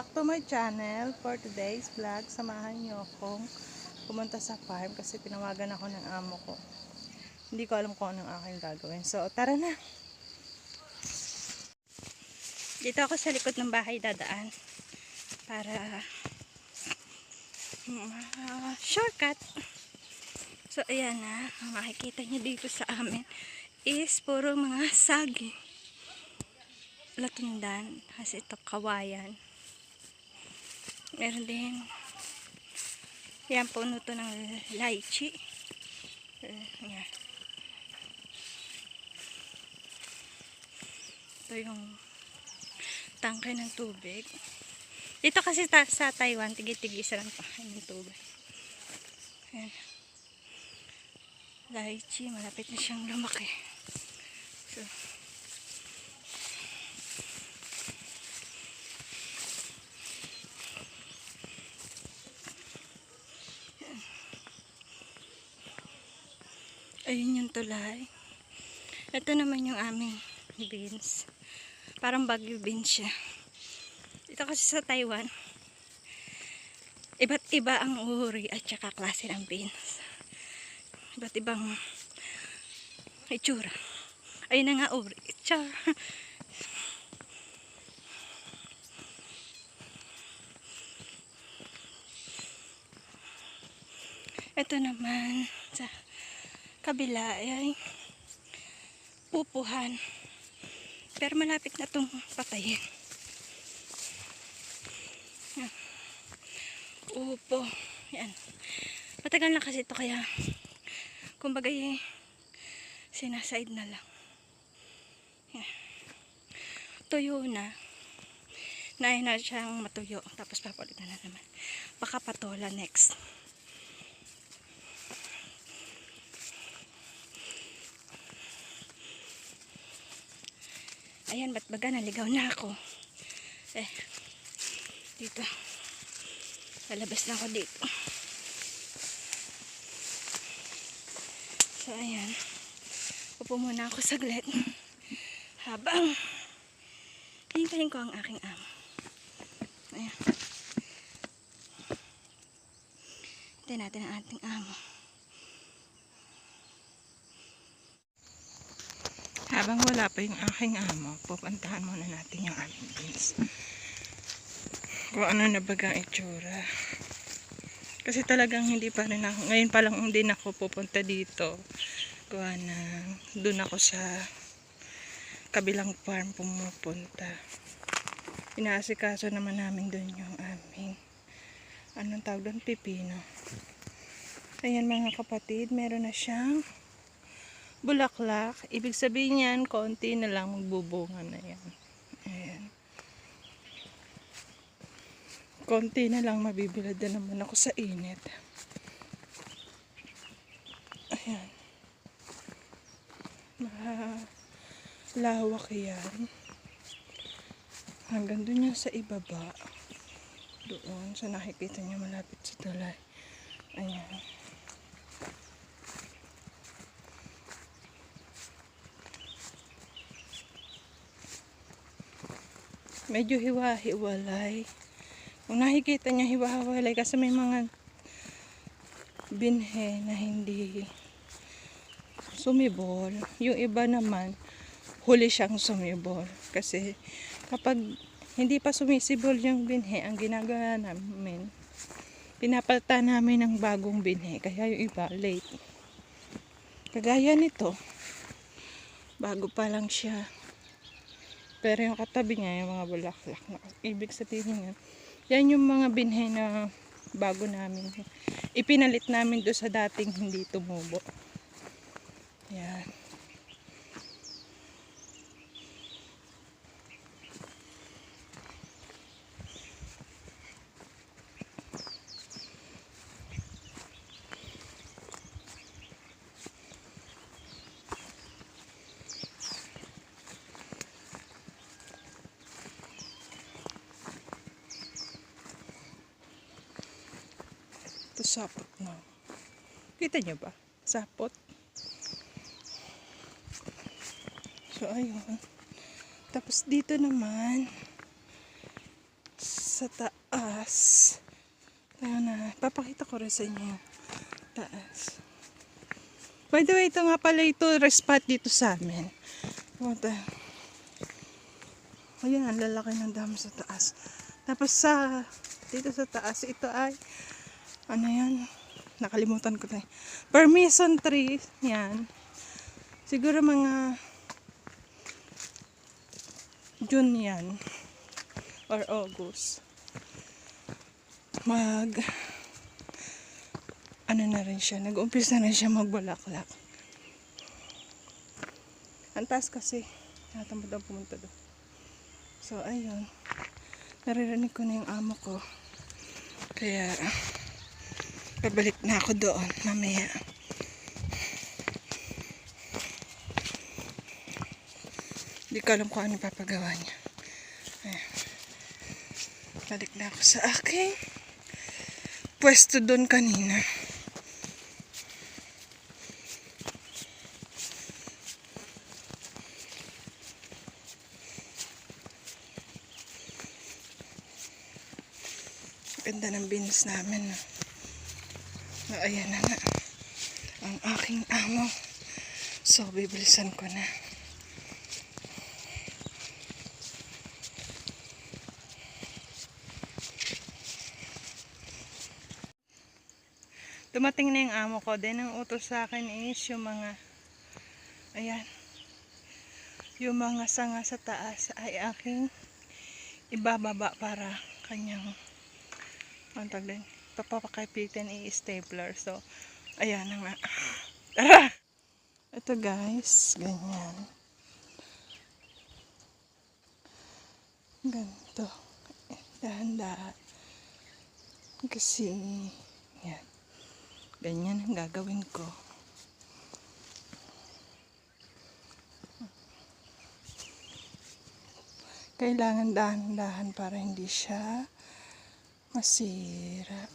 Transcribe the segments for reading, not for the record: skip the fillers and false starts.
back to my channel. For today's vlog, samahan niyo akong pumunta sa farm kasi pinawagan ako ng amo ko. Hindi ko alam kung anong aking gagawin. So, tara na. Dito ako sa likod ng bahay dadaan para shortcut. So, ayan na. Makikita niyo dito sa amin is puro mga saging. Latundan. Kasi ito kawayan. Meron din. Yan, puno to ng lychee. Yan. Ito yung tangke ng tubig. Dito kasi sa Taiwan, tigit-tigisa lang pa ng tubig. Yan. Lychee, malapit na siyang lumaki. So, ayun yung tulay. Ito naman yung aming beans. Parang bagyo beans siya. Ito kasi sa Taiwan, iba't iba ang uri at saka klase ng beans. Iba't ibang itsura. Ayun na nga uri. Char. Ito naman sa kabila ay upuhan. Pero malapit na itong patayin. Yan. Upo. Yan. Matagal na kasi ito kaya kumbaga sinaside na lang. Yan. Tuyo na. Nahin na siyang matuyo. Tapos papalitan na naman. Baka patola next. Ayan, ba't baga naligaw na ako. Dito. Lalabas na ako dito. So, ayan. Upo muna ako saglit. Habang hintayin ko ang aking amo. Ayan. Hintayin natin ang ating amo. Habang wala pa yung aking amo, pupuntahan muna natin yung aming beans. Kung ano na bagang itsura. Kasi talagang hindi pa rin ako, ngayon pa lang hindi na ako pupunta dito. Kuha na, doon ako sa kabilang farm pumupunta. Inaasikaso naman namin doon yung aming, anong tawag doon, pipino. Ayan mga kapatid, meron na siyang bulaklak. Ibig sabihin yan, konti na lang magbubunga na yan. Ayan. Konti na lang, mabibilad na naman ako sa init. Ayan. Malawak yan. Hanggang doon yan sa ibaba. Doon, sa nakikita niya malapit sa tulay. Ayan. Medyo hiwa-hiwalay. Kung nakikita niya hiwa-hiwalay kasi may mga binhe na hindi sumibol. Yung iba naman huli siyang sumibol. Kasi kapag hindi pa sumisibol yung binhe, ang ginagawa namin, pinapalitan namin ng bagong binhe. Kaya yung iba late. Kagaya nito, bago pa lang siya. Pero yung katabi niya, yung mga bulaklak na, ibig sabihin yan, yan yung mga binhe na bago namin. Ipinalit namin doon sa dating hindi tumubo. Yan. Ito sapot na. Kita niyo ba? Sapot. So, ayun. Tapos dito naman, sa taas. Ayan na. Papakita ko rin sa inyo yung taas. By the way, ito nga pala ito rest spot dito sa amin. Ayan, ang lalaki ng dam sa taas. Tapos dito sa taas, ito ay, ano yan? Nakalimutan ko na. Permission tree. Yan. Siguro mga June yan. Or August. Ano na rin siya, nag-umpisa na siya magbulaklak. Ang taas kasi, natamad ang pumunta doon. So, ayun. Naririnig ko na yung amo ko. Kaya, pabalik na ako doon mamaya. Hindi ko alam kung ano papagawa niya. Ayan. Balik na ako sa aking pwesto doon kanina. Ganda ng beans namin. Ayan na nga ang aking amo. So, bibilisan ko na. Dumating na yung amo ko. Then, ang utos sa akin is yung mga, ayan, yung mga sanga sa taas ay aking ibababa para kanyang papapakapitin i-stapler. So, ayan na nga. Tara! Ito guys, ganyan. Ganito. Dahan-dahan. Kasi, yan. Ganyan ang gagawin ko. Kailangan dahan-dahan para hindi siya masira.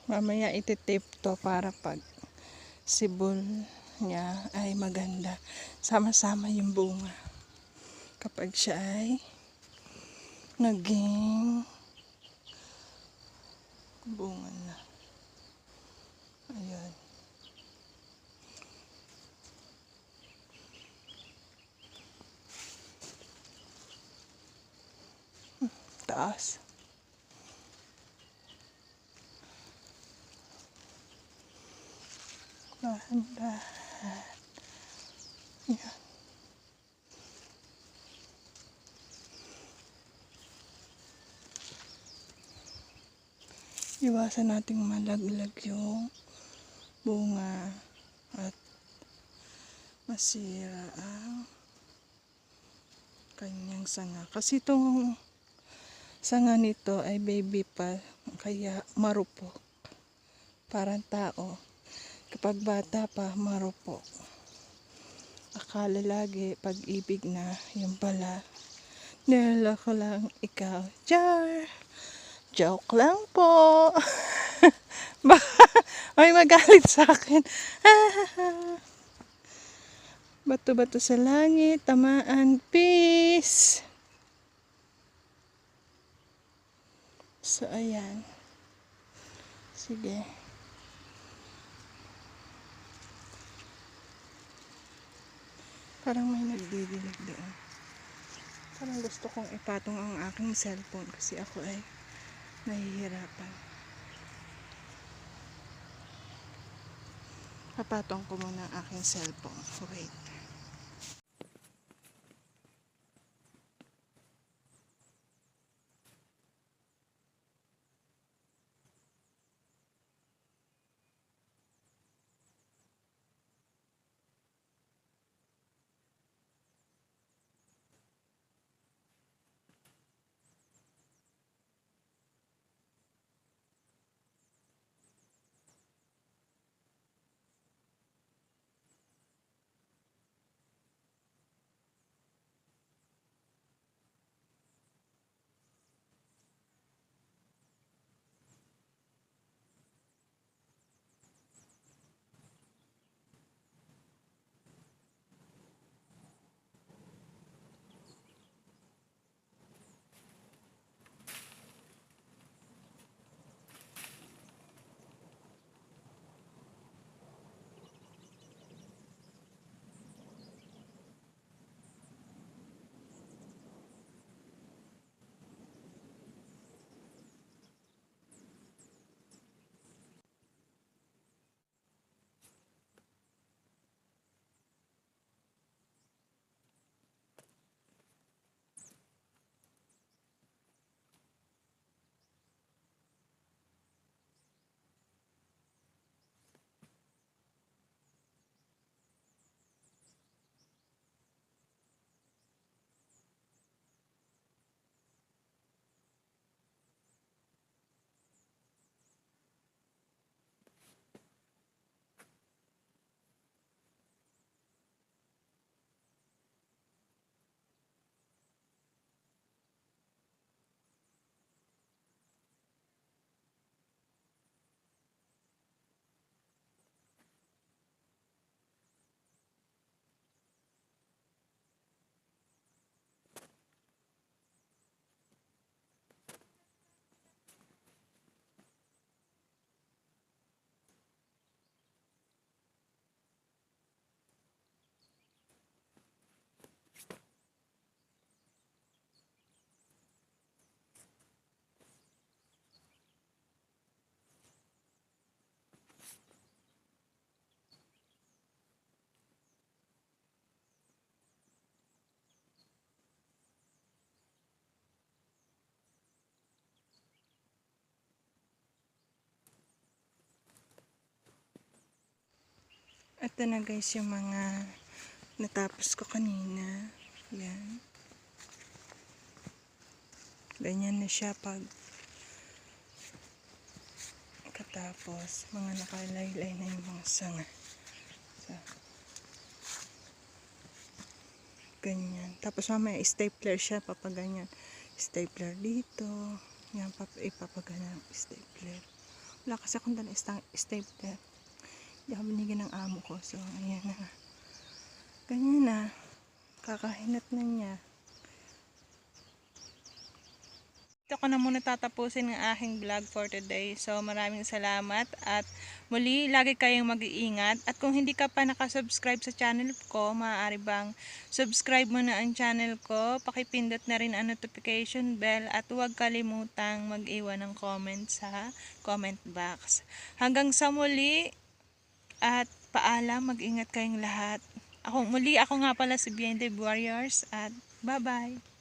Mamaya ititape to para pag sibol niya ay maganda. Sama-sama yung bunga. Kapag siya ay naging bunga na. Ayan. Taas. Dahan-dahan. Ayan. Iwasan nating malaglag yung bunga at masira ang kanyang sanga. Kasi itong sanga nito ay baby pa, kaya marupok. Parang tao. Kapag bata pa, marupok. Akala lagi pag-ibig na, yung pala niloko lang ikaw. Char! Joke lang po. May magalit sa akin. Bato-bato sa langit, tamaan, peace. So, ayan. Sige. Parang may nagdidinig doon. Parang gusto kong ipatong ang aking cellphone kasi ako ay nahihirapan. Papatong ko muna ang aking cellphone. Wait. Ito na guys yung mga natapos ko kanina. Yan. Ganyan na siya pag katapos. Mga nakalaylay na yung mga sanga. So, ganyan. Tapos mamaya stapler siya. Papaganyan. Stapler dito. Yan. Ipapaganyan stapler. Wala kasi akong dala stapler. Hindi ako binigyan ng amo ko. So, ayan na. Ganyan na. Kakahinat na niya. Ito ko na muna tatapusin ang aking vlog for today. So maraming salamat at muli lagi kayong mag-iingat. At kung hindi ka pa nakasubscribe sa channel ko, maaari bang subscribe mo na ang channel ko. Pakipindot na rin ang notification bell at huwag kalimutang mag-iwan ng comment sa comment box. Hanggang sa muli at paalam, mag-ingat kayong lahat. Ako nga pala si Behind the Warriors at bye-bye!